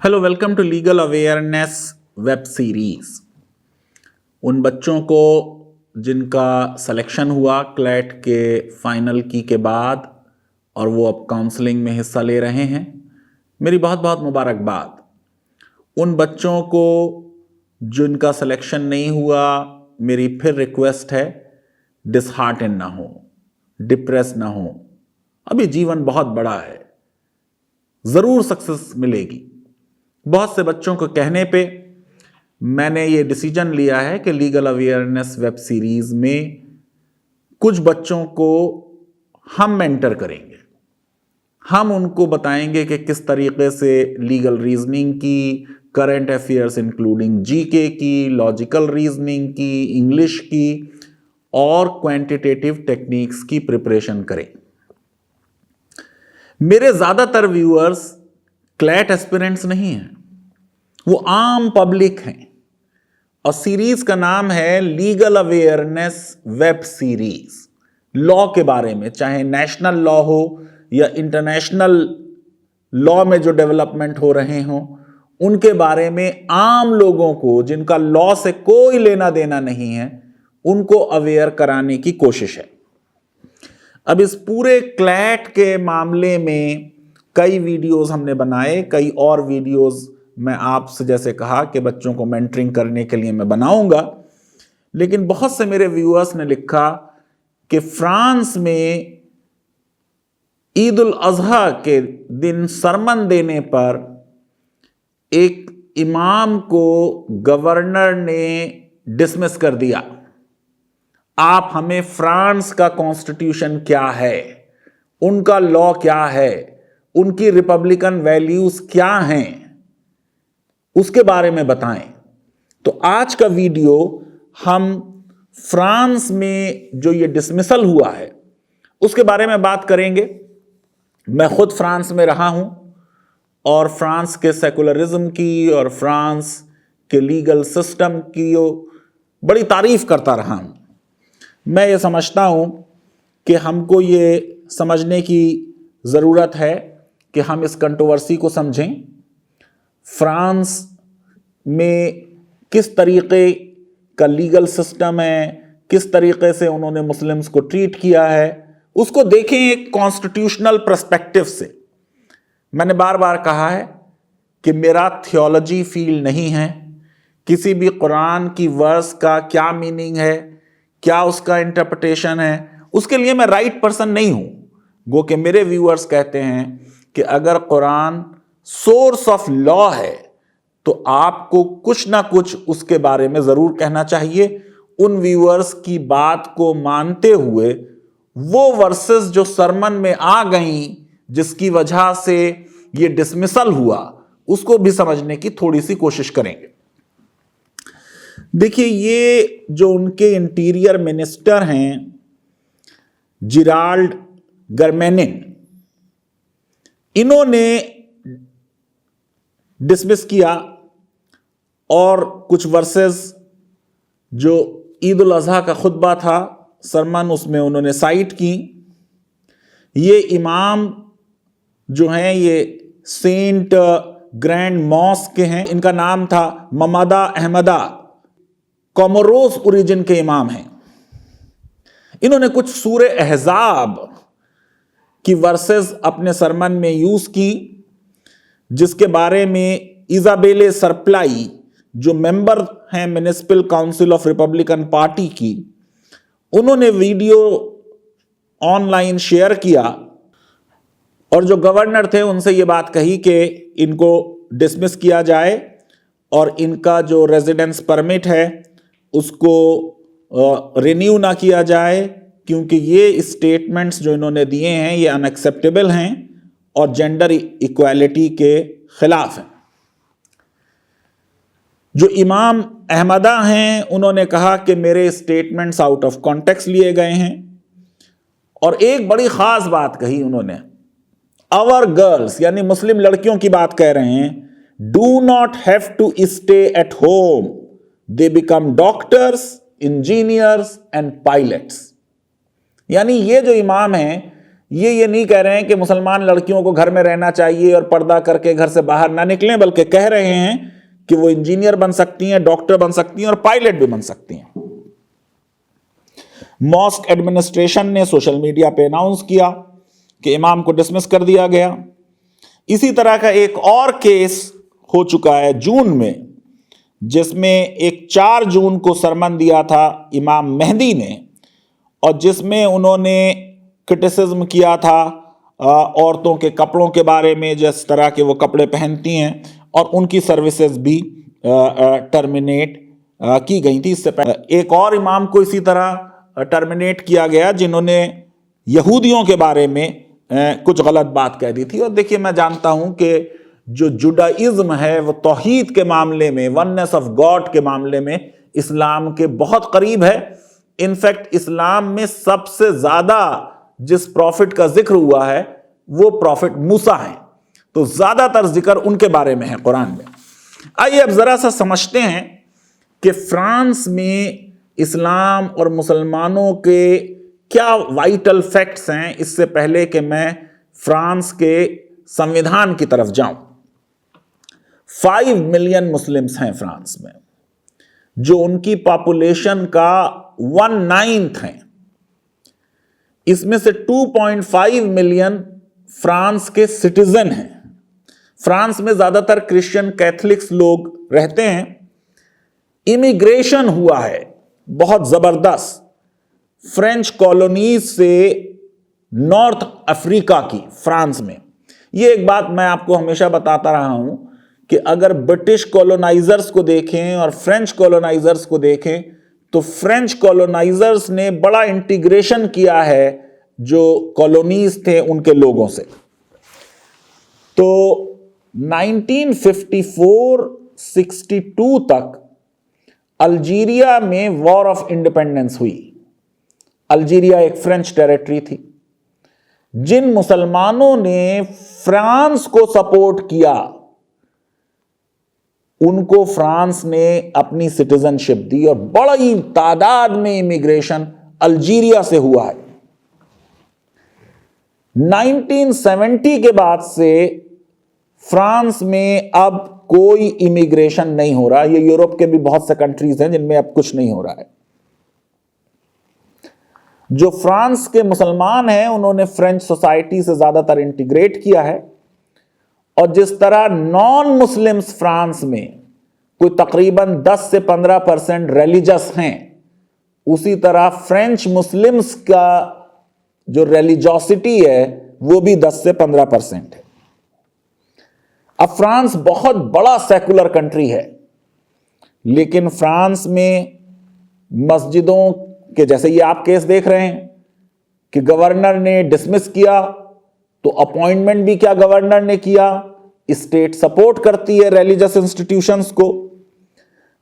Hello, welcome to legal awareness web series. उन बच्चों को जिनका सिलेक्शन हुआ क्लैट के फाइनल की के बाद और वो अब काउंसलिंग में हिस्सा ले रहे हैं, मेरी बहुत बहुत मुबारकबाद। उन बच्चों को जिनका सिलेक्शन नहीं हुआ, मेरी फिर रिक्वेस्ट है, डिसहार्टन ना हो, डिप्रेस ना हो। अभी जीवन बहुत बड़ा है, ज़रूर सक्सेस मिलेगी। बहुत से बच्चों को कहने पे मैंने ये डिसीजन लिया है कि लीगल अवेयरनेस वेब सीरीज में कुछ बच्चों को हम मेंटर करेंगे। हम उनको बताएंगे कि किस तरीके से लीगल रीजनिंग की, करंट अफेयर्स इंक्लूडिंग जीके की, लॉजिकल रीजनिंग की, इंग्लिश की और क्वांटिटेटिव टेक्निक्स की प्रिपरेशन करें। मेरे ज़्यादातर व्यूअर्स क्लैट एस्पिरेंट्स नहीं हैं, वो आम पब्लिक हैं। और सीरीज का नाम है legal awareness web series. Law के बारे में, चाहे नेशनल लॉ हो या इंटरनेशनल लॉ में जो डेवलपमेंट हो रहे हों, उनके बारे में आम लोगों को जिनका लॉ से कोई लेना देना नहीं है, उनको अवेयर कराने की कोशिश है। अब इस पूरे क्लैट के मामले में कई वीडियोस हमने बनाए, कई और वीडियोस मैं आपसे जैसे कहा कि बच्चों को मेंटरिंग करने के लिए मैं बनाऊंगा। लेकिन बहुत से मेरे व्यूअर्स ने लिखा कि फ्रांस में ईद उल अजहा के दिन सरमन देने पर एक इमाम को गवर्नर ने डिसमिस कर दिया। आप हमें फ्रांस का कॉन्स्टिट्यूशन क्या है, उनका लॉ क्या है, उनकी रिपब्लिकन वैल्यूज क्या हैं, उसके बारे में बताएं। तो आज का वीडियो हम फ्रांस में जो ये डिसमिसल हुआ है उसके बारे में बात करेंगे। मैं खुद फ्रांस में रहा हूं और फ्रांस के सेकुलरिज्म की और फ्रांस के लीगल सिस्टम की बड़ी तारीफ करता रहा हूं। मैं ये समझता हूं कि हमको ये समझने की ज़रूरत है कि हम इस कंट्रोवर्सी को समझें। फ्रांस में किस तरीके का लीगल सिस्टम है, किस तरीके से उन्होंने मुस्लिम्स को ट्रीट किया है, उसको देखें एक कॉन्स्टिट्यूशनल पर्सपेक्टिव से। मैंने बार बार कहा है कि मेरा थियोलॉजी फील्ड नहीं है, किसी भी कुरान की वर्स का क्या मीनिंग है, क्या उसका इंटरप्रिटेशन है, उसके लिए मैं राइट पर्सन नहीं हूं। गो कि मेरे व्यूअर्स कहते हैं कि अगर कुरान सोर्स ऑफ लॉ है तो आपको कुछ ना कुछ उसके बारे में जरूर कहना चाहिए। उन व्यूअर्स की बात को मानते हुए वो वर्सेस जो सरमन में आ गई जिसकी वजह से ये डिसमिसल हुआ, उसको भी समझने की थोड़ी सी कोशिश करेंगे। देखिए, ये जो उनके इंटीरियर मिनिस्टर हैं जिराल्ड गर्मेनिन, इन्होंने डिसमिस किया और कुछ वर्सेस जो ईद उल अजहा का खुतबा था सरमन, उसमें उन्होंने साइट की। ये इमाम जो हैं ये सेंट ग्रैंड मॉस्क के हैं। इनका नाम था ममादा अहमदा, कोमोरोस ओरिजिन के इमाम हैं। इन्होंने कुछ सूरे अहजाब की वर्सेस अपने सरमन में यूज की, जिसके बारे में इजाबेले सरप्लाई जो मेंबर हैं municipal council of Republican party की, उन्होंने वीडियो ऑनलाइन शेयर किया और जो गवर्नर थे उनसे ये बात कही कि इनको डिसमिस किया जाए और इनका जो रेजिडेंस परमिट है उसको रिन्यू ना किया जाए, क्योंकि ये स्टेटमेंट्स जो इन्होंने दिए हैं ये अनएक्सेप्टेबल हैं और जेंडर इक्वालिटी के खिलाफ हैं। जो इमाम अहमदा हैं उन्होंने कहा कि मेरे स्टेटमेंट्स आउट ऑफ कॉन्टेक्स्ट लिए गए हैं और एक बड़ी खास बात कही उन्होंने, आवर गर्ल्स यानी मुस्लिम लड़कियों की बात कह रहे हैं, do not have to stay at home, they become doctors, engineers and pilots. यानी ये जो इमाम हैं ये नहीं कह रहे हैं कि मुसलमान लड़कियों को घर में रहना चाहिए और पर्दा करके घर से बाहर ना निकलें, बल्कि कह रहे हैं कि वो इंजीनियर बन सकती हैं, डॉक्टर बन सकती हैं और पायलट भी बन सकती हैं। मॉस्क एडमिनिस्ट्रेशन ने सोशल मीडिया पे अनाउंस किया कि इमाम को डिसमिस कर दिया गया। इसी तरह का एक और केस हो चुका है जून में, जिसमें एक 4 जून को सरमन दिया था इमाम मेहदी ने, और जिसमें उन्होंने क्रिटिसिज्म किया था औरतों के कपड़ों के बारे में, जिस तरह के वो कपड़े पहनती हैं, और उनकी सर्विसेज भी टर्मिनेट की गई थी। इससे पहले एक और इमाम को इसी तरह टर्मिनेट किया गया जिन्होंने यहूदियों के बारे में कुछ गलत बात कह दी थी। और देखिए, मैं जानता हूं कि जो जुडाइज्म है वो तौहीद के मामले में, वननेस ऑफ गॉड के मामले में इस्लाम के बहुत करीब है। इनफैक्ट इस्लाम में सबसे ज्यादा जिस प्रॉफिट का जिक्र हुआ है वो प्रॉफिट मूसा है, तो ज्यादातर जिक्र उनके बारे में है कुरान में। आइए अब जरा सा समझते हैं कि फ्रांस में इस्लाम और मुसलमानों के क्या वाइटल फैक्ट्स हैं, इससे पहले कि मैं फ्रांस के संविधान की तरफ जाऊं। 5 मिलियन मुस्लिम्स हैं फ्रांस में, जो उनकी पॉपुलेशन का 1/9 है। इसमें से 2.5 मिलियन फ्रांस के सिटीजन हैं। फ्रांस में ज्यादातर क्रिश्चियन कैथलिक्स लोग रहते हैं। इमिग्रेशन हुआ है बहुत जबरदस्त फ्रेंच कॉलोनीज से नॉर्थ अफ्रीका की फ्रांस में। यह एक बात मैं आपको हमेशा बताता रहा हूं कि अगर ब्रिटिश कॉलोनाइजर्स को देखें और फ्रेंच कॉलोनाइजर्स को देखें तो फ्रेंच कॉलोनाइजर्स ने बड़ा इंटीग्रेशन किया है जो कॉलोनीज थे उनके लोगों से। तो 1954-62 तक अल्जीरिया में वॉर ऑफ इंडिपेंडेंस हुई। अल्जीरिया एक फ्रेंच टेरिटरी थी। जिन मुसलमानों ने फ्रांस को सपोर्ट किया उनको फ्रांस ने अपनी सिटीजनशिप दी और बड़ी तादाद में इमिग्रेशन अल्जीरिया से हुआ है। 1970 के बाद से फ्रांस में अब कोई इमिग्रेशन नहीं हो रहा। ये यूरोप के भी बहुत से कंट्रीज हैं जिनमें अब कुछ नहीं हो रहा है। जो फ्रांस के मुसलमान हैं उन्होंने फ्रेंच सोसाइटी से ज्यादातर इंटीग्रेट किया है, और जिस तरह नॉन मुस्लिम्स फ्रांस में कोई तकरीबन 10 से 15% रिलीजियस हैं, उसी तरह फ्रेंच मुस्लिम्स का जो रिलीजियोसिटी है वो भी 10 से 15% है। अब फ्रांस बहुत बड़ा सेकुलर कंट्री है, लेकिन फ्रांस में मस्जिदों के, जैसे ये आप केस देख रहे हैं कि गवर्नर ने डिसमिस किया, तो अपॉइंटमेंट भी क्या गवर्नर ने किया, स्टेट सपोर्ट करती है रिलीजियस इंस्टीट्यूशंस को।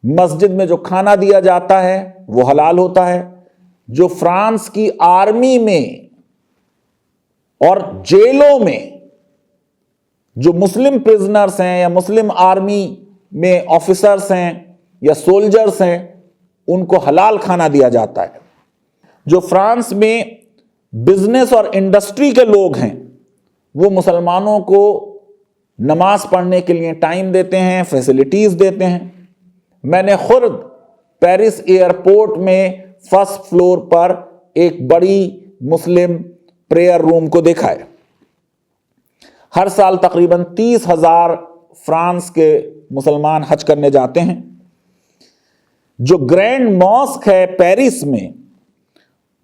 मस्जिद में जो खाना दिया जाता है वो हलाल होता है। जो फ्रांस की आर्मी में और जेलों में जो मुस्लिम प्रिजनर्स हैं या मुस्लिम आर्मी में ऑफिसर्स हैं या सोल्जर्स हैं, उनको हलाल खाना दिया जाता है। जो फ्रांस में बिजनेस और इंडस्ट्री के लोग हैं वो मुसलमानों को नमाज पढ़ने के लिए टाइम देते हैं, फैसिलिटीज देते हैं। मैंने खुद पेरिस एयरपोर्ट में फर्स्ट फ्लोर पर एक बड़ी मुस्लिम प्रेयर रूम को देखा है। हर साल तकरीबन 30,000 फ्रांस के मुसलमान हज करने जाते हैं। जो ग्रैंड मॉस्क है पेरिस में,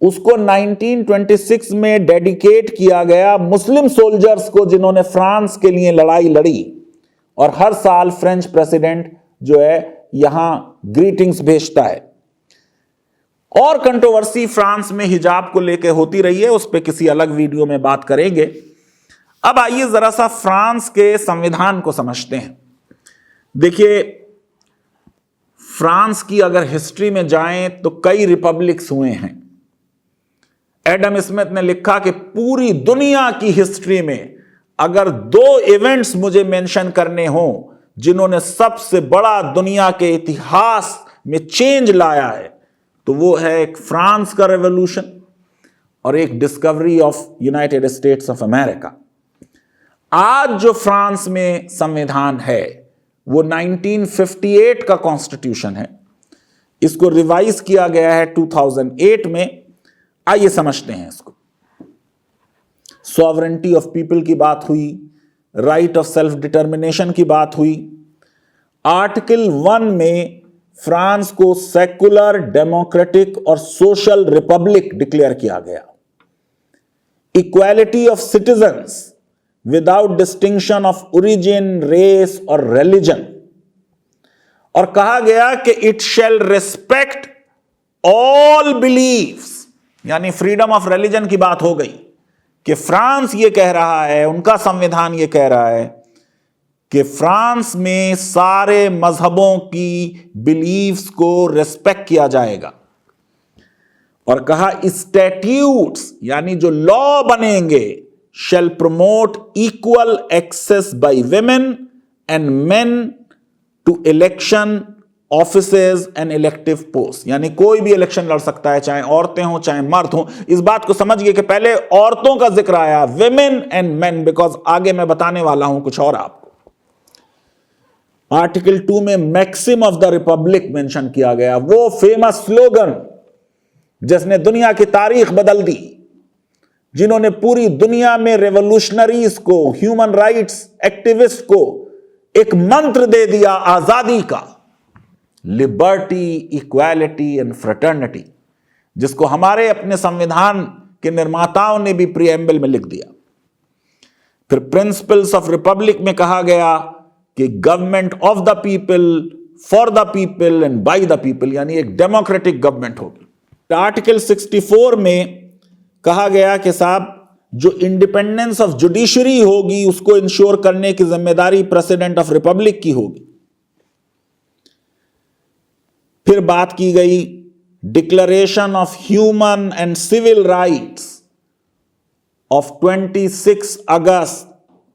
उसको 1926 में डेडिकेट किया गया मुस्लिम सोल्जर्स को जिन्होंने फ्रांस के लिए लड़ाई लड़ी, और हर साल फ्रेंच प्रेसिडेंट जो है यहां ग्रीटिंग्स भेजता है। और कंट्रोवर्सी फ्रांस में हिजाब को लेकर होती रही है, उस पर किसी अलग वीडियो में बात करेंगे। अब आइए जरा सा फ्रांस के संविधान को समझते हैं। देखिए, फ्रांस की अगर हिस्ट्री में जाएं तो कई रिपब्लिक्स हुए हैं। एडम स्मिथ ने लिखा कि पूरी दुनिया की हिस्ट्री में अगर 2 इवेंट्स मुझे मेंशन करने हों जिन्होंने सबसे बड़ा दुनिया के इतिहास में चेंज लाया है, तो वो है एक फ्रांस का रेवोल्यूशन और एक discovery of United states of America. आज जो फ्रांस में संविधान है वो 1958 का कॉन्स्टिट्यूशन है। इसको रिवाइज किया गया है 2008 में। आइए समझते हैं इसको। सॉवरेंटी ऑफ पीपल की बात हुई, राइट ऑफ सेल्फ डिटर्मिनेशन की बात हुई। आर्टिकल 1 में फ्रांस को सेकुलर, डेमोक्रेटिक और सोशल रिपब्लिक डिक्लेयर किया गया। Equality of citizens without distinction of origin, race और रिलीजन। और कहा गया कि it shall respect all believes, यानी फ्रीडम ऑफ रिलीजन की बात हो गई कि फ्रांस ये कह रहा है, उनका संविधान ये कह रहा है कि फ्रांस में सारे मजहबों की बिलीव्स को रिस्पेक्ट किया जाएगा। और कहा स्टैट्यूट्स, यानी जो लॉ बनेंगे, shall promote equal access by women and men to election offices and elective post, यानी कोई भी इलेक्शन लड़ सकता है, चाहे औरतें हों चाहे मर्द हों। इस बात को समझिए कि पहले औरतों का जिक्र आया, विमेन एंड मेन, बिकॉज आगे मैं बताने वाला हूं कुछ और आपको। आर्टिकल 2 में maxim of the republic mention किया गया, वो फेमस स्लोगन जिसने दुनिया की तारीख बदल दी, जिन्होंने पूरी दुनिया में रेवोल्यूशनरीज को, ह्यूमन राइट्स एक्टिविस्ट को एक मंत्र दे दिया आजादी का, लिबर्टी, इक्वालिटी एंड फ्रेटर्निटी, जिसको हमारे अपने संविधान के निर्माताओं ने भी प्रीएम्बल में लिख दिया। फिर प्रिंसिपल्स ऑफ रिपब्लिक में कहा गया कि government of the people, for the people and by the people, यानी एक डेमोक्रेटिक गवर्नमेंट होगी। आर्टिकल 64 में कहा गया कि साहब जो इंडिपेंडेंस ऑफ जुडिशरी होगी उसको इंश्योर करने की जिम्मेदारी प्रेसिडेंट ऑफ रिपब्लिक की होगी। फिर बात की गई declaration of human and civil rights of 26 अगस्त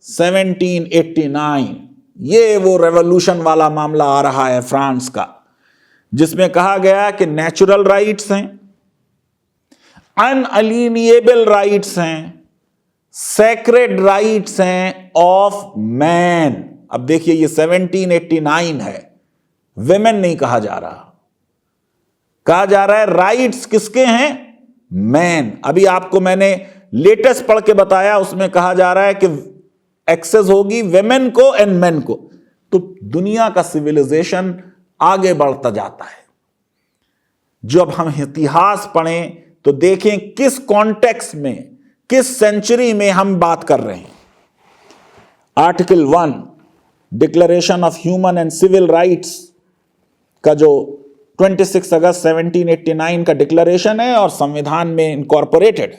1789। ये वो रेवोल्यूशन वाला मामला आ रहा है फ्रांस का, जिसमें कहा गया कि नेचुरल राइट्स हैं, अनअलिनिएबल राइट्स हैं, सेक्रेड राइट्स हैं ऑफ मैन। अब देखिए ये 1789 है, विमेन नहीं कहा जा रहा, कहा जा रहा है राइट्स किसके हैं? मैन। अभी आपको मैंने लेटेस्ट पढ़ के बताया, उसमें कहा जा रहा है कि एक्सेस होगी विमेन को एंड मेन को। तो दुनिया का सिविलाइजेशन आगे बढ़ता जाता है। जब हम इतिहास पढ़ें तो देखें किस कॉन्टेक्स्ट में, किस सेंचुरी में हम बात कर रहे हैं। Article 1 declaration of human and civil rights का जो 26 अगस्त 1789 का डिक्लेरेशन है और संविधान में इनकॉर्पोरेटेड।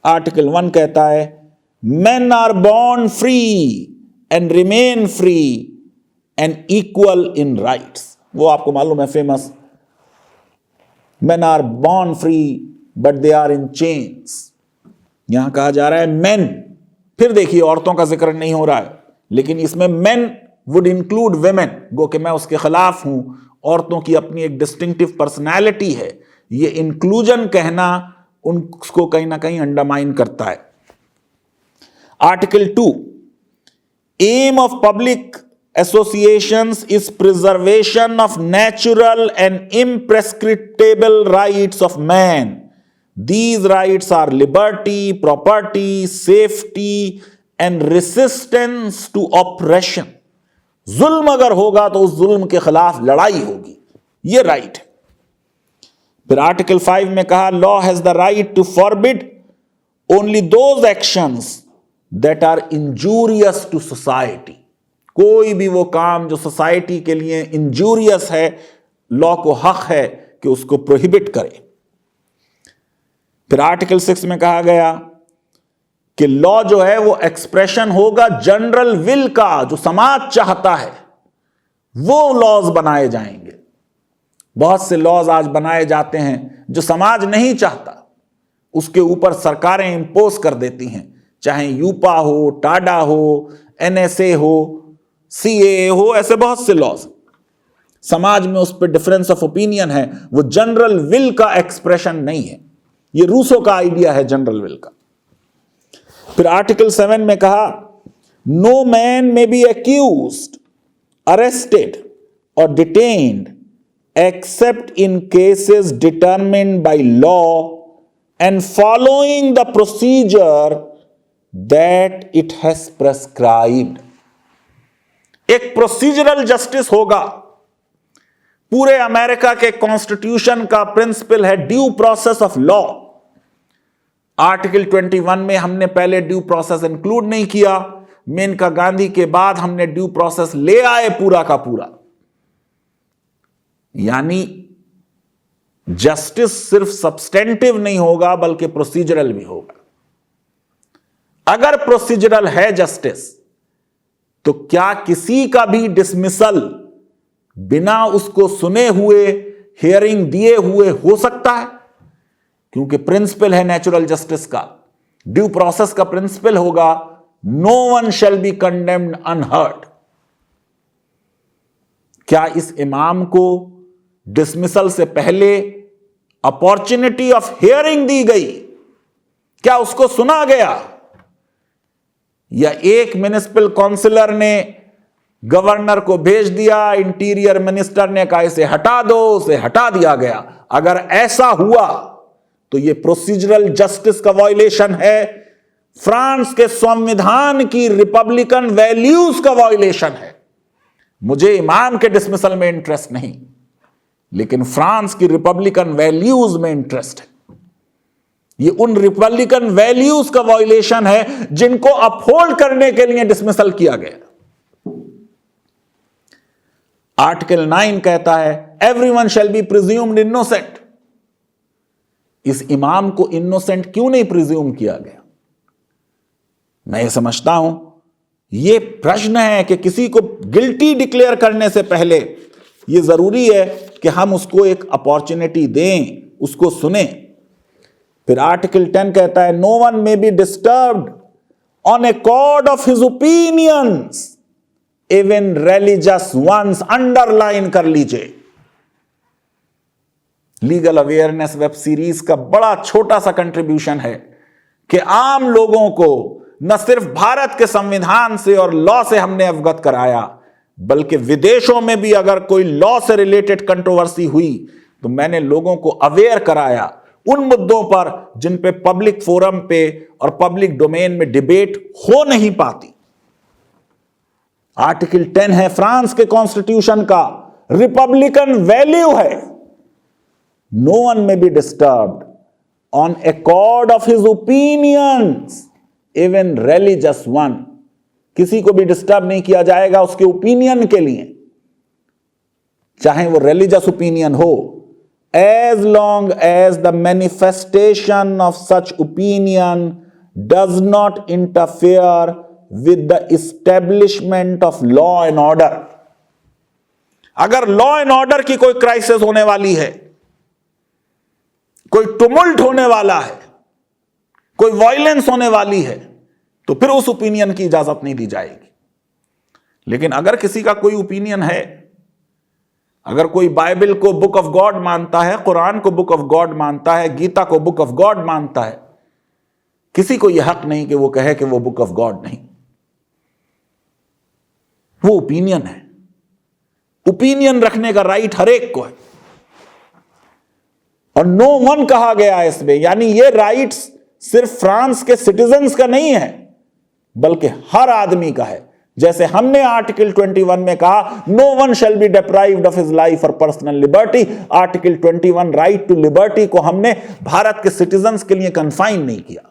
आर्टिकल 1 कहता है men are born free and remain free and equal in rights। वो आपको मालूम है famous, men are born free but they are in chains। यहां कहा जा रहा है men, फिर देखिए औरतों का जिक्र नहीं हो रहा है, लेकिन इसमें men would include women। गो कि मैं उसके खिलाफ हूं, औरतों की अपनी एक डिस्टिंक्टिव पर्सनैलिटी है, ये इंक्लूजन कहना उनको कहीं ना कहीं अंडरमाइन करता है। Article 2 aim of public associations is preservation of natural and imprescriptible rights of man. These rights are liberty, property, safety and resistance to operation. जुल्म अगर होगा तो उस जुल्म के खिलाफ लड़ाई होगी, ये राइट है। फिर आर्टिकल 5 में कहा law has the right to forbid only those actions that are injurious to society. कोई भी वो काम जो सोसाइटी के लिए इंजूरियस है, लॉ को हक है कि उसको प्रोहिबिट करे। फिर आर्टिकल 6 में कहा गया कि लॉ जो है वो एक्सप्रेशन होगा जनरल विल का, जो समाज चाहता है वो लॉज बनाए जाएंगे। बहुत से लॉज आज बनाए जाते हैं जो समाज नहीं चाहता, उसके ऊपर सरकारें इंपोज कर देती हैं, चाहे यूपा हो, टाडा हो, एनएसए हो, सीए हो, ऐसे बहुत से लॉज। समाज में उस पर डिफरेंस ऑफ ओपिनियन है, वो जनरल विल का एक्सप्रेशन नहीं है। ये रूसो का आइडिया है जनरल विल का। फिर आर्टिकल 7 में कहा, no man may be accused, arrested और detained except in cases determined by law and following the procedure that it has prescribed। एक प्रोसीजरल जस्टिस होगा। पूरे अमेरिका के कॉन्स्टिट्यूशन का प्रिंसिपल है due process of law. Article 21 में हमने पहले ड्यू प्रोसेस इंक्लूड नहीं किया, मेनका गांधी के बाद हमने ड्यू प्रोसेस ले आए पूरा का पूरा। यानी जस्टिस सिर्फ सब्सटेंटिव नहीं होगा बल्कि प्रोसीजरल भी होगा। अगर प्रोसीजरल है जस्टिस, तो क्या किसी का भी डिसमिसल बिना उसको सुने हुए, हियरिंग दिए हुए हो सकता है? क्योंकि प्रिंसिपल है नेचुरल जस्टिस का, ड्यू प्रोसेस का प्रिंसिपल होगा, no one shall be condemned unheard. क्या इस इमाम को डिसमिसल से पहले अपॉर्चुनिटी ऑफ हियरिंग दी गई? क्या उसको सुना गया? या एक म्युनिसिपल काउंसिलर ने गवर्नर को भेज दिया, इंटीरियर मिनिस्टर ने कहा इसे हटा दो, उसे हटा दिया गया? अगर ऐसा हुआ तो यह प्रोसीजरल जस्टिस का वायलेशन है, फ्रांस के संविधान की रिपब्लिकन वैल्यूज का वायलेशन है। मुझे इमाम के डिसमिसल में इंटरेस्ट नहीं, लेकिन फ्रांस की रिपब्लिकन वैल्यूज में इंटरेस्ट है। ये उन रिपब्लिकन वैल्यूज का वायलेशन है जिनको अपहोल्ड करने के लिए डिसमिसल किया गया। आर्टिकल 9 कहता है everyone shall be presumed innocent. इस इमाम को इनोसेंट क्यों नहीं प्रिज्यूम किया गया? मैं ये समझता हूं यह प्रश्न है कि किसी को गिल्टी डिक्लेयर करने से पहले यह जरूरी है कि हम उसको एक अपॉर्चुनिटी दें, उसको सुने। फिर आर्टिकल 10 कहता है no one may be disturbed on account of his opinions even religious ones. Underline कर लीजिए। लीगल अवेयरनेस वेब सीरीज का बड़ा छोटा सा कंट्रीब्यूशन है कि आम लोगों को न सिर्फ भारत के संविधान से और लॉ से हमने अवगत कराया, बल्कि विदेशों में भी अगर कोई लॉ से रिलेटेड कंट्रोवर्सी हुई तो मैंने लोगों को अवेयर कराया उन मुद्दों पर जिन पे पब्लिक फोरम पे और पब्लिक डोमेन में डिबेट हो नहीं पाती। आर्टिकल 10 है फ्रांस के कॉन्स्टिट्यूशन का, रिपब्लिकन वैल्यू है। No one may be disturbed on account of his opinions even religious one. किसी को भी डिस्टर्ब नहीं किया जाएगा उसके ओपिनियन के लिए, चाहे वो रिलीजियस ओपिनियन हो, as long as the manifestation of such opinion does not interfere with the establishment of law and order। अगर लॉ एंड ऑर्डर की कोई क्राइसिस होने वाली है, कोई टुमुल्ट होने वाला है, कोई वायलेंस होने वाली है, तो फिर उस ओपिनियन की इजाजत नहीं दी जाएगी। लेकिन अगर किसी का कोई ओपिनियन है, अगर कोई बाइबल को बुक ऑफ गॉड मानता है, कुरान को बुक ऑफ गॉड मानता है, गीता को बुक ऑफ गॉड मानता है, किसी को यह हक नहीं कि वो कहे कि वो बुक ऑफ गॉड नहीं। वो ओपिनियन है। ओपिनियन रखने का राइट हर एक को है और नो वन कहा गया है इसमें, यानी ये राइट्स सिर्फ फ्रांस के सिटीजन्स का नहीं है बल्कि हर आदमी का है। जैसे हमने आर्टिकल 21 में कहा no one shall be deprived of his life और personal liberty, article 21 right to liberty को हमने भारत के सिटीजन्स के लिए कन्फाइन नहीं किया।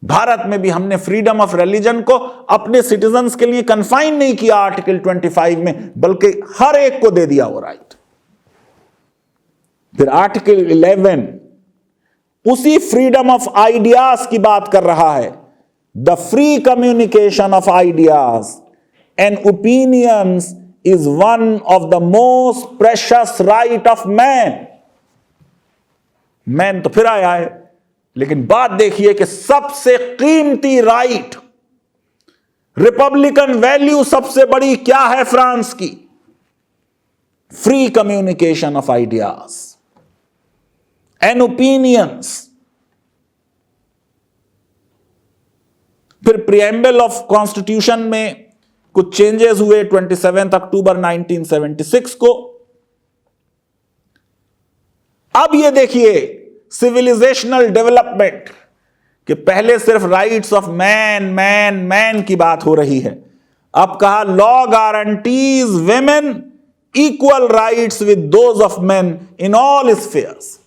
भारत में भी हमने फ्रीडम ऑफ रिलीजन को अपने सिटीजन्स के लिए कन्फाइन नहीं किया आर्टिकल 25 में, बल्कि हर एक को दे दिया वो राइट। फिर आर्टिकल 11 उसी फ्रीडम ऑफ आइडियाज की बात कर रहा है। The free communication of ideas and opinions is one of the most precious right of man। Man तो फिर आया है, लेकिन बात देखिए कि सबसे कीमती राइट, रिपब्लिकन वैल्यू सबसे बड़ी क्या है फ्रांस की? Free communication of ideas. And opinions. फिर प्रिएम्बल ऑफ कॉन्स्टिट्यूशन में कुछ चेंजेस हुए 27 अक्टूबर 1976 को। अब ये देखिए सिविलाइजेशनल डेवलपमेंट कि पहले सिर्फ rights of man man man की बात हो रही है, अब कहा law guarantees women equal rights with those of main in all spheres.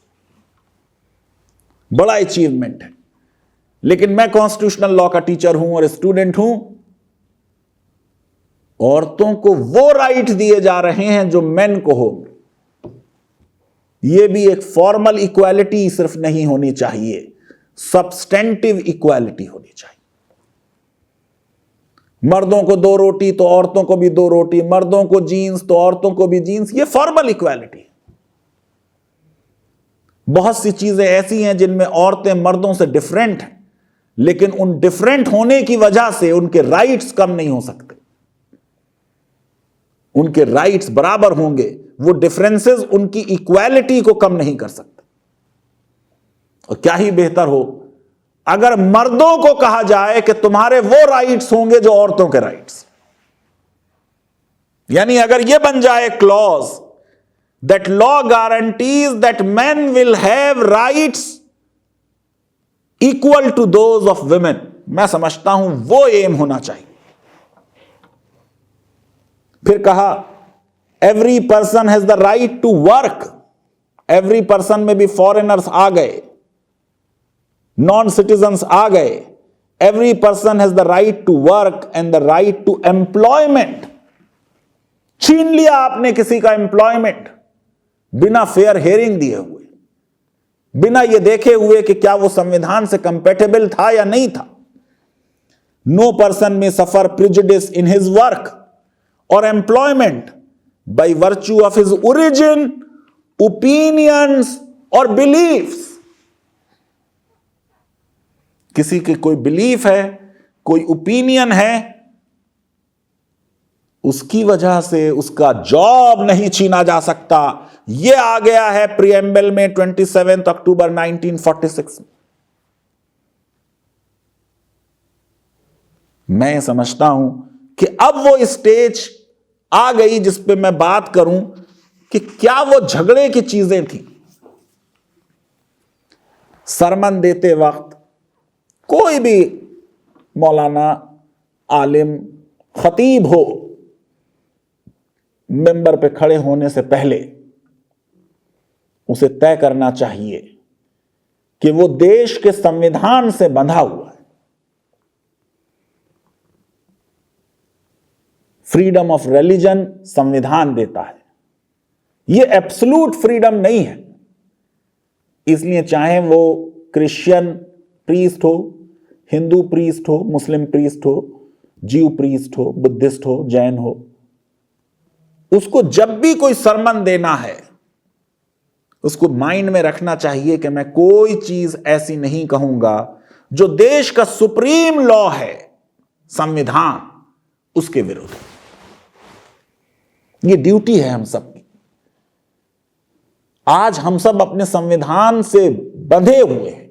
बड़ा अचीवमेंट है। लेकिन मैं कॉन्स्टिट्यूशनल लॉ का टीचर हूं और स्टूडेंट हूं, औरतों को वो राइट दिए जा रहे हैं जो मेन को हो। यह भी एक फॉर्मल इक्वालिटी सिर्फ नहीं होनी चाहिए, सब्सटेंटिव इक्वालिटी होनी चाहिए। मर्दों को 2 रोटी तो औरतों को भी 2 रोटी, मर्दों को जीन्स तो औरतों को भी जीन्स, यह फॉर्मल इक्वालिटी। बहुत सी चीजें ऐसी हैं जिनमें औरतें मर्दों से डिफरेंट हैं, लेकिन उन डिफरेंट होने की वजह से उनके राइट्स कम नहीं हो सकते। उनके राइट्स बराबर होंगे, वो डिफरेंसेस उनकी इक्वालिटी को कम नहीं कर सकते। और क्या ही बेहतर हो अगर मर्दों को कहा जाए कि तुम्हारे वो राइट्स होंगे जो औरतों के राइट्स। यानी अगर यह बन जाए clause that law guarantees that men will have rights equal to those of women, मैं समझता हूं वो एम होना चाहिए। फिर कहा every person has the right to work. Every person में भी फॉरेनर्स आ गए, नॉन सिटीजन्स आ गए। Every person has the right to work and the right to employment. छीन लिया आपने किसी का एम्प्लॉयमेंट बिना फेयर हेयरिंग दिए हुए, बिना यह देखे हुए कि क्या वो संविधान से कंपैटिबल था या नहीं था। नो पर्सन में सफर प्रिजुडिस इन हिज वर्क और employment by virtue of his origin, opinions और बिलीफ्स। किसी की कोई बिलीफ है, कोई ओपिनियन है, उसकी वजह से उसका जॉब नहीं छीना जा सकता। यह आ गया है प्रिएम्बल में 27 अक्टूबर 1946 में। मैं समझता हूं कि अब वो स्टेज आ गई जिस पे मैं बात करूं कि क्या वो झगड़े की चीजें थी। सरमन देते वक्त कोई भी मौलाना, आलिम, खतीब हो, मेंबर पे खड़े होने से पहले उसे तय करना चाहिए कि वो देश के संविधान से बंधा हुआ है। फ्रीडम ऑफ रिलीजन संविधान देता है, यह एब्सोल्यूट फ्रीडम नहीं है। इसलिए चाहे वो क्रिश्चियन प्रीस्ट हो, हिंदू प्रीस्ट हो, मुस्लिम प्रीस्ट हो, जीव प्रीस्ट हो, बुद्धिस्ट हो, जैन हो, उसको जब भी कोई सरमन देना है उसको माइंड में रखना चाहिए कि मैं कोई चीज ऐसी नहीं कहूंगा जो देश का सुप्रीम लॉ है, संविधान, उसके विरुद्ध। ये ड्यूटी है हम सब की। आज हम सब अपने संविधान से बंधे हुए हैं,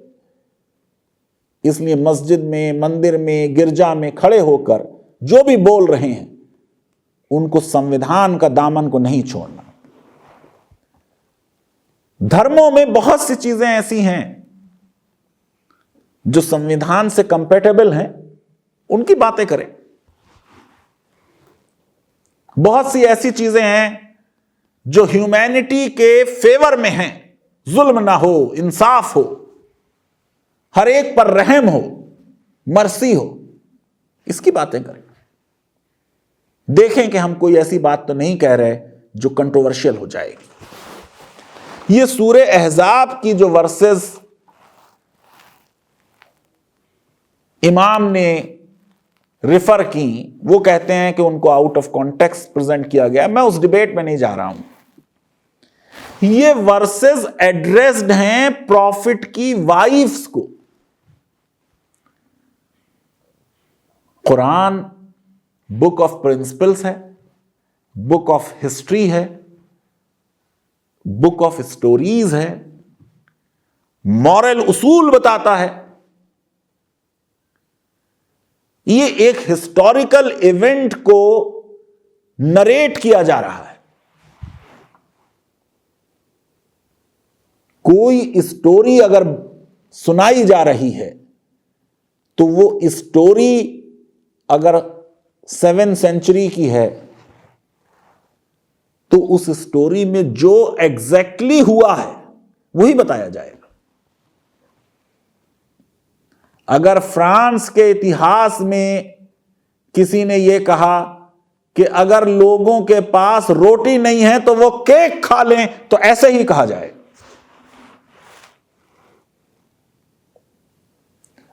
इसलिए मस्जिद में, मंदिर में, गिरजा में खड़े होकर जो भी बोल रहे हैं उनको संविधान का दामन को नहीं छोड़ना। धर्मों में बहुत सी चीजें ऐसी हैं जो संविधान से कंपैटिबल हैं, उनकी बातें करें। बहुत सी ऐसी चीजें हैं जो ह्यूमैनिटी के फेवर में हैं, जुल्म ना हो, इंसाफ हो, हर एक पर रहम हो, मर्सी हो, इसकी बातें करें। देखें कि हम कोई ऐसी बात तो नहीं कह रहे जो कंट्रोवर्शियल हो जाएगी। ये सूरे अहज़ाब की जो वर्सेस इमाम ने रिफर की, वो कहते हैं कि उनको आउट ऑफ कॉन्टेक्स्ट प्रेजेंट किया गया। मैं उस डिबेट में नहीं जा रहा हूं। ये वर्सेस एड्रेस्ड हैं प्रॉफिट की वाइफ्स को। कुरान बुक ऑफ प्रिंसिपल्स है, बुक ऑफ हिस्ट्री है, बुक ऑफ स्टोरीज है, मॉरल उसूल बताता है। ये एक हिस्टोरिकल इवेंट को नरेट किया जा रहा है। कोई स्टोरी अगर सुनाई जा रही है तो वो स्टोरी अगर 7th सेंचुरी की है तो उस स्टोरी में जो एग्जैक्टली हुआ है वही बताया जाएगा। अगर फ्रांस के इतिहास में किसी ने यह कहा कि अगर लोगों के पास रोटी नहीं है तो वो केक खा लें, तो ऐसे ही कहा जाए।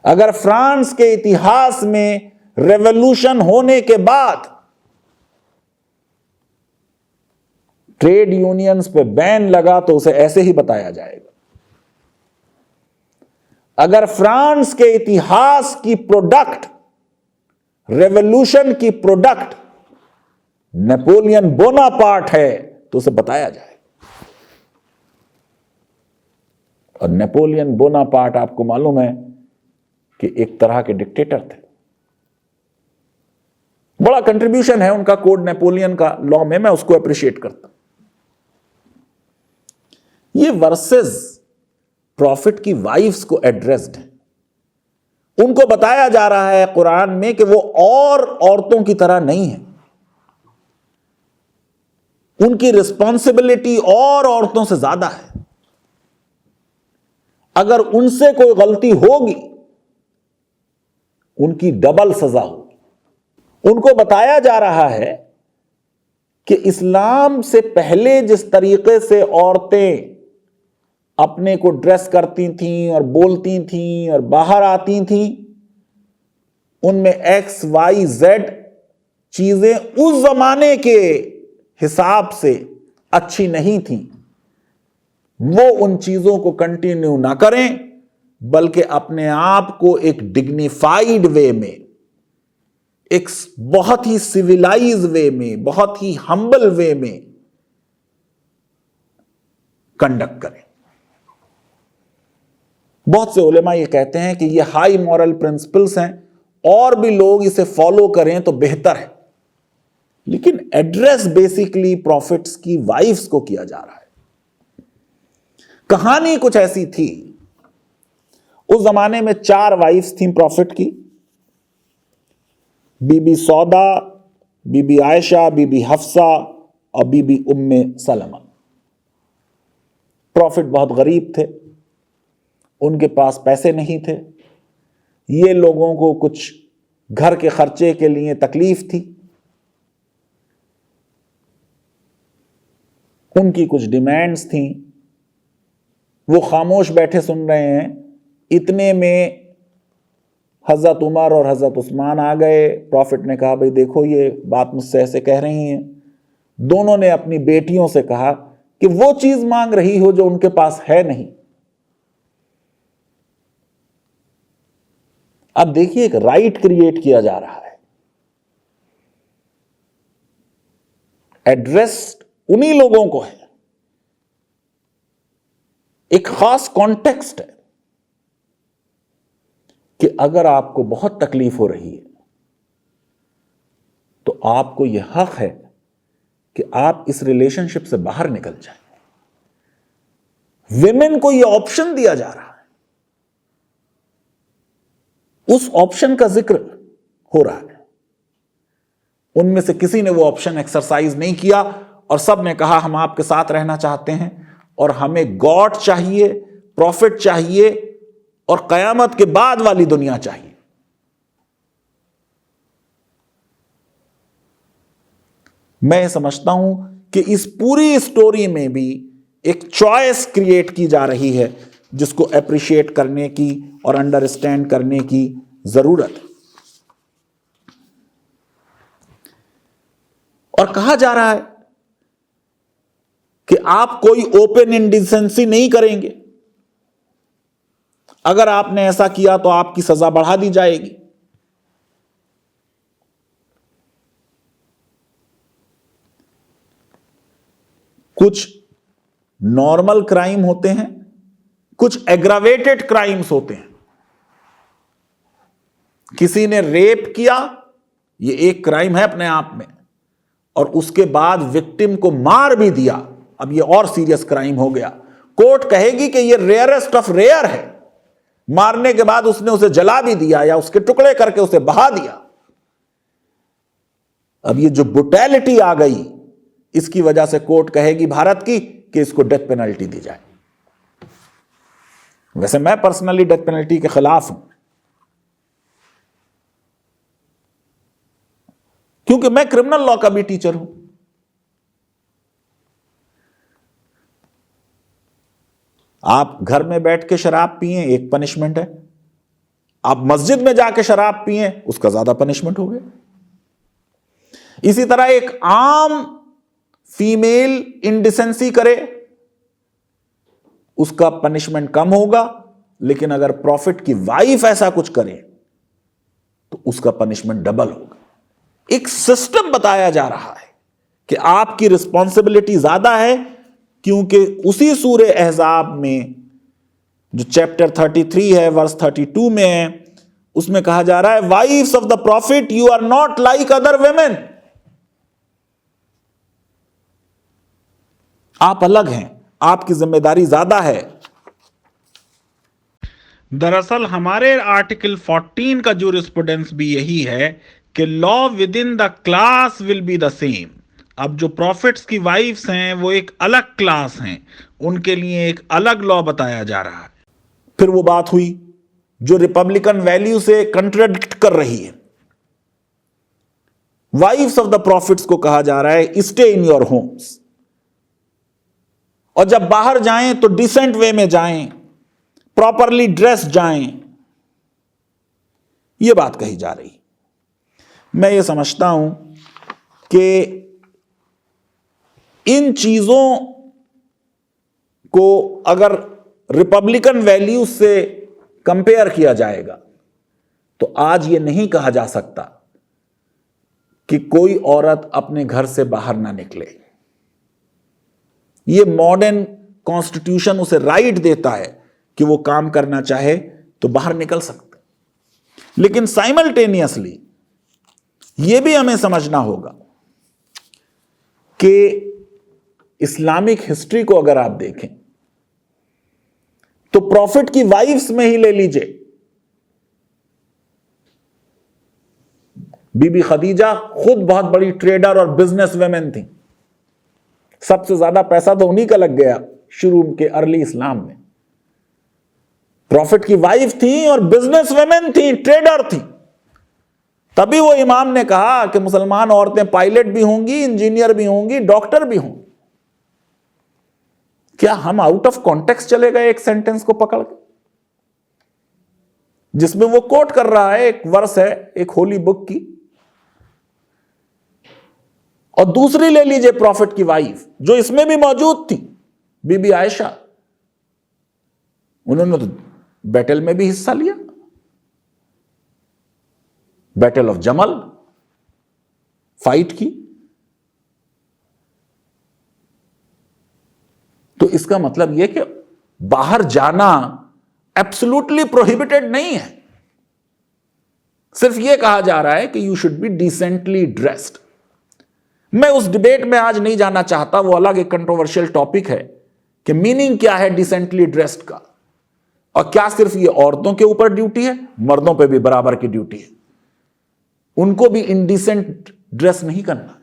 अगर फ्रांस के इतिहास में रेवोल्यूशन होने के बाद ट्रेड यूनियंस पे बैन लगा तो उसे ऐसे ही बताया जाएगा। अगर फ्रांस के इतिहास की प्रोडक्ट, रेवोल्यूशन की प्रोडक्ट नेपोलियन बोनापार्ट है तो उसे बताया जाएगा। और नेपोलियन बोनापार्ट आपको मालूम है कि एक तरह के डिक्टेटर थे। बड़ा कंट्रीब्यूशन है उनका कोड नेपोलियन का लॉ में, मैं उसको अप्रिशिएट करता हूं। ये वर्सेस प्रॉफिट की वाइफ्स को एड्रेस्ड है। उनको बताया जा रहा है कुरान में कि वो और औरतों की तरह नहीं है, उनकी रिस्पॉन्सिबिलिटी और औरतों से ज्यादा है। अगर उनसे कोई गलती होगी उनकी डबल सजा होगी। उनको बताया जा रहा है कि इस्लाम से पहले जिस तरीके से औरतें अपने को ड्रेस करती थीं और बोलती थीं और बाहर आती थीं, उनमें XYZ चीजें उस जमाने के हिसाब से अच्छी नहीं थीं। वो उन चीजों को कंटिन्यू ना करें, बल्कि अपने आप को एक डिग्निफाइड वे में, एक बहुत ही सिविलाइज वे में, बहुत ही हम्बल वे में कंडक्ट करें। बहुत से उलेमा ये कहते हैं कि ये हाई मॉरल प्रिंसिपल्स हैं, और भी लोग इसे फॉलो करें तो बेहतर है, लेकिन एड्रेस बेसिकली प्रॉफिट्स की वाइफ्स को किया जा रहा है। कहानी कुछ ऐसी थी, उस जमाने में 4 वाइफ्स थीं प्रॉफिट की, बीबी सौदा, बीबी आयशा, बीबी हफ्सा और बीबी उम्मे सलमा। प्रॉफिट बहुत गरीब थे, उनके पास पैसे नहीं थे। ये लोगों को कुछ घर के खर्चे के लिए तकलीफ थी, उनकी कुछ डिमांड्स थीं। वो खामोश बैठे सुन रहे हैं। इतने में हजरत उमर और हजरत उस्मान आ गए। प्रॉफिट ने कहा, भाई देखो ये बात मुझसे ऐसे कह रही हैं। दोनों ने अपनी बेटियों से कहा कि वो चीज मांग रही हो जो उनके पास है नहीं। अब देखिए, एक राइट क्रिएट किया जा रहा है। एड्रेस उन्हीं लोगों को है, एक खास कॉन्टेक्स्ट है कि अगर आपको बहुत तकलीफ हो रही है तो आपको यह हक है कि आप इस रिलेशनशिप से बाहर निकल जाएं। विमेन को यह ऑप्शन दिया जा रहा है, उस ऑप्शन का जिक्र हो रहा है। उनमें से किसी ने वो ऑप्शन एक्सरसाइज नहीं किया और सब ने कहा हम आपके साथ रहना चाहते हैं और हमें गॉड चाहिए, प्रॉफिट चाहिए और कयामत के बाद वाली दुनिया चाहिए। मैं समझता हूं कि इस पूरी स्टोरी में भी एक चॉइस क्रिएट की जा रही है जिसको अप्रिशिएट करने की और अंडरस्टैंड करने की जरूरत है। और कहा जा रहा है कि आप कोई ओपन इंडिसेंसी नहीं करेंगे। अगर आपने ऐसा किया तो आपकी सजा बढ़ा दी जाएगी। कुछ नॉर्मल क्राइम होते हैं कुछ एग्रावेटेड क्राइम्स होते हैं। किसी ने रेप किया, ये एक क्राइम है अपने आप में, और उसके बाद विक्टिम को मार भी दिया, अब ये और सीरियस क्राइम हो गया। कोर्ट कहेगी कि ये रेयरेस्ट ऑफ रेयर है, मारने के बाद उसने उसे जला भी दिया या उसके टुकड़े करके उसे बहा दिया। अब ये जो ब्रुटैलिटी आ गई, इसकी वजह से कोर्ट कहेगी भारत की कि इसको डेथ पेनल्टी दी जाए। वैसे मैं पर्सनली डेथ पेनल्टी के खिलाफ हूं, क्योंकि मैं क्रिमिनल लॉ का भी टीचर हूं। आप घर में बैठ के शराब पिए, एक पनिशमेंट है। आप मस्जिद में जाके शराब पिए, उसका ज्यादा पनिशमेंट हो गया। इसी तरह एक आम फीमेल इंडिसेंसी करे, उसका पनिशमेंट कम होगा, लेकिन अगर प्रॉफिट की वाइफ ऐसा कुछ करे तो उसका पनिशमेंट डबल होगा। एक सिस्टम बताया जा रहा है कि आपकी रिस्पॉन्सिबिलिटी ज्यादा है, क्योंकि उसी सूरे अहज़ाब में जो चैप्टर 33 है वर्स 32 में है, उसमें कहा जा रहा है wives of the prophet you are not like other women. आप अलग हैं, आपकी जिम्मेदारी ज्यादा है। दरअसल हमारे आर्टिकल 14 का जूरिस्प्रूडेंस भी यही है कि law with in the class will be the same. अब जो प्रॉफिट्स की वाइफ्स हैं वो एक अलग क्लास हैं, उनके लिए एक अलग लॉ बताया जा रहा है। फिर वो बात हुई जो रिपब्लिकन वैल्यू से कंट्राडिक्ट कर रही है। वाइफ्स ऑफ द प्रॉफिट्स को कहा जा रहा है स्टे इन योर होम्स, और जब बाहर जाएं तो डिसेंट वे में जाएं, प्रॉपरली ड्रेस जाएं, यह बात कही जा रही। मैं ये समझता हूं कि इन चीजों को अगर रिपब्लिकन वैल्यूज से कंपेयर किया जाएगा तो आज ये नहीं कहा जा सकता कि कोई औरत अपने घर से बाहर ना निकले। ये मॉडर्न कॉन्स्टिट्यूशन उसे राइट देता है कि वो काम करना चाहे तो बाहर निकल सकते, लेकिन साइमल्टेनियसली ये भी हमें समझना होगा कि इस्लामिक हिस्ट्री को अगर आप देखें तो प्रॉफिट की वाइफ्स में ही ले लीजिए, बीबी खदीजा खुद बहुत बड़ी ट्रेडर और बिजनेस वेमेन थी। सबसे ज्यादा पैसा तो उन्हीं का लग गया शुरू के अर्ली इस्लाम में। प्रॉफिट की वाइफ थी और बिजनेस वेमेन थी, ट्रेडर थी। तभी वो इमाम ने कहा कि मुसलमान औरतें पायलट भी होंगी, इंजीनियर भी होंगी, डॉक्टर भी होंगी। क्या हम आउट ऑफ कॉन्टेक्स्ट चले गए एक सेंटेंस को पकड़ के, जिसमें वो कोट कर रहा है, एक वर्स है एक होली बुक की, और दूसरी ले लीजिए प्रॉफिट की वाइफ जो इसमें भी मौजूद थी, बीबी आयशा। उन्होंने तो बैटल में भी हिस्सा लिया, बैटल ऑफ जमल फाइट की। तो इसका मतलब यह कि बाहर जाना एब्सोल्युटली प्रोहिबिटेड नहीं है, सिर्फ यह कहा जा रहा है कि you should be decently dressed. मैं उस डिबेट में आज नहीं जाना चाहता, वो अलग एक कंट्रोवर्शियल टॉपिक है कि मीनिंग क्या है डिसेंटली ड्रेस्ड का, और क्या सिर्फ ये औरतों के ऊपर ड्यूटी है, मर्दों पे भी बराबर की ड्यूटी है, उनको भी इंडिसेंट ड्रेस नहीं करना।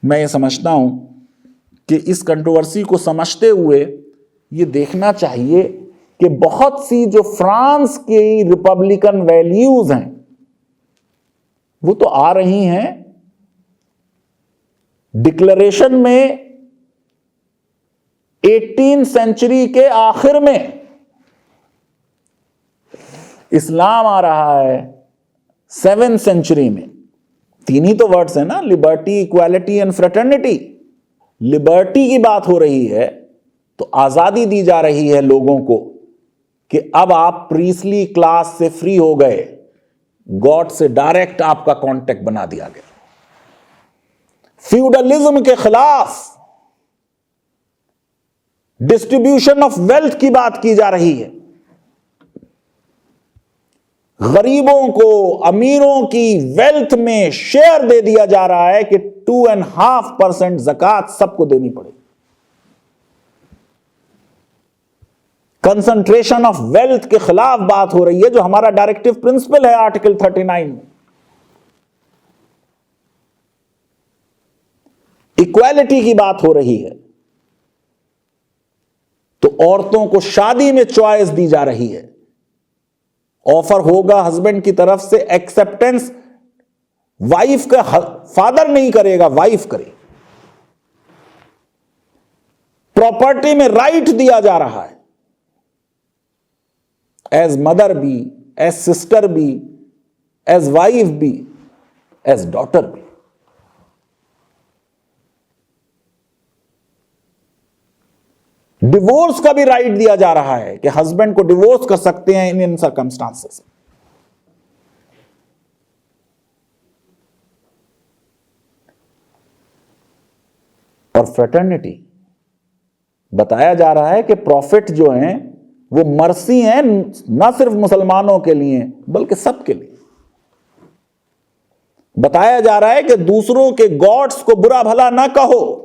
मैं ये समझता हूं कि इस कंट्रोवर्सी को समझते हुए ये देखना चाहिए कि बहुत सी जो फ्रांस की रिपब्लिकन वैल्यूज हैं वो तो आ रही हैं डिक्लेरेशन में 18वीं सेंचुरी के आखिर में। इस्लाम आ रहा है 7वीं सेंचुरी में। तीन ही तो वर्ड्स है ना, liberty, equality and fraternity. Liberty की बात हो रही है तो आजादी दी जा रही है लोगों को कि अब आप प्रीस्ली क्लास से फ्री हो गए, गॉड से डायरेक्ट आपका कांटेक्ट बना दिया गया। फ्यूडलिज्म के खिलाफ डिस्ट्रीब्यूशन ऑफ वेल्थ की बात की जा रही है। गरीबों को अमीरों की वेल्थ में शेयर दे दिया जा रहा है कि 2.5% ज़कात सबको देनी पड़ेगी। कंसंट्रेशन ऑफ वेल्थ के खिलाफ बात हो रही है, जो हमारा डायरेक्टिव प्रिंसिपल है आर्टिकल 39 में। इक्वालिटी की बात हो रही है, तो औरतों को शादी में चॉइस दी जा रही है। ऑफर होगा हस्बैंड की तरफ से, एक्सेप्टेंस वाइफ का फादर नहीं करेगा, वाइफ करे। प्रॉपर्टी में राइट दिया जा रहा है, एज मदर भी, एज सिस्टर भी, एज वाइफ भी, एज डॉटर भी। डिवोर्स का भी राइट दिया जा रहा है कि हस्बैंड को डिवोर्स कर सकते हैं इन सर्कमस्टांसेस। और फ्रेटर्निटी बताया जा रहा है कि प्रॉफिट जो हैं वो मर्सी हैं, ना सिर्फ मुसलमानों के लिए बल्कि सबके लिए। बताया जा रहा है कि दूसरों के गॉड्स को बुरा भला ना कहो।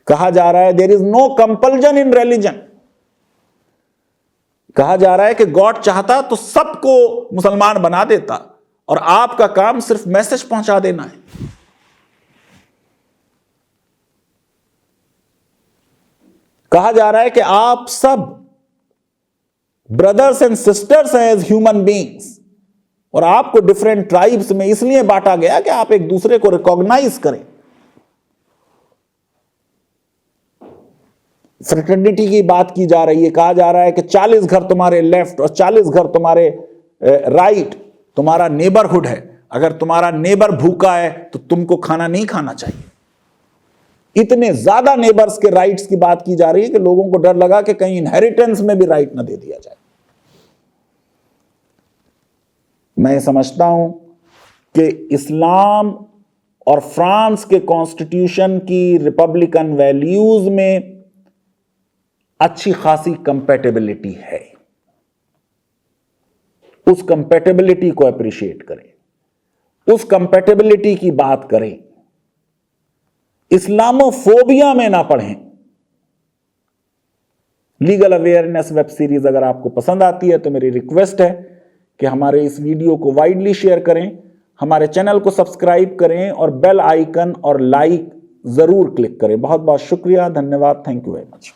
कहा जा रहा है there is no compulsion in religion. कहा जा रहा है कि गॉड चाहता तो सबको मुसलमान बना देता, और आपका काम सिर्फ मैसेज पहुंचा देना है। कहा जा रहा है कि आप सब ब्रदर्स एंड सिस्टर्स हैं एज ह्यूमन बीइंग्स, और आपको डिफरेंट ट्राइब्स में इसलिए बांटा गया कि आप एक दूसरे को रिकॉग्नाइज करें। फ्रेटर्निटी की बात की जा रही है। कहा जा रहा है कि 40 घर तुम्हारे लेफ्ट और 40 घर तुम्हारे राइट, तुम्हारा नेबरहुड है। अगर तुम्हारा नेबर भूखा है तो तुमको खाना नहीं खाना चाहिए। इतने ज्यादा नेबर्स के राइट्स की बात की जा रही है कि लोगों को डर लगा कि कहीं इनहेरिटेंस में भी राइट ना दे दिया जाए। मैं समझता हूं कि इस्लाम और फ्रांस के कॉन्स्टिट्यूशन की रिपब्लिकन वैल्यूज में अच्छी खासी कंपैटिबिलिटी है। उस कंपैटिबिलिटी को अप्रिशिएट करें, उस कंपैटिबिलिटी की बात करें। इस्लामोफोबिया में ना पढ़ें। लीगल अवेयरनेस वेब सीरीज अगर आपको पसंद आती है तो मेरी रिक्वेस्ट है कि हमारे इस वीडियो को वाइडली शेयर करें, हमारे चैनल को सब्सक्राइब करें और बेल आइकन और लाइक जरूर क्लिक करें। बहुत बहुत शुक्रिया, धन्यवाद, थैंक यू वेरी मच।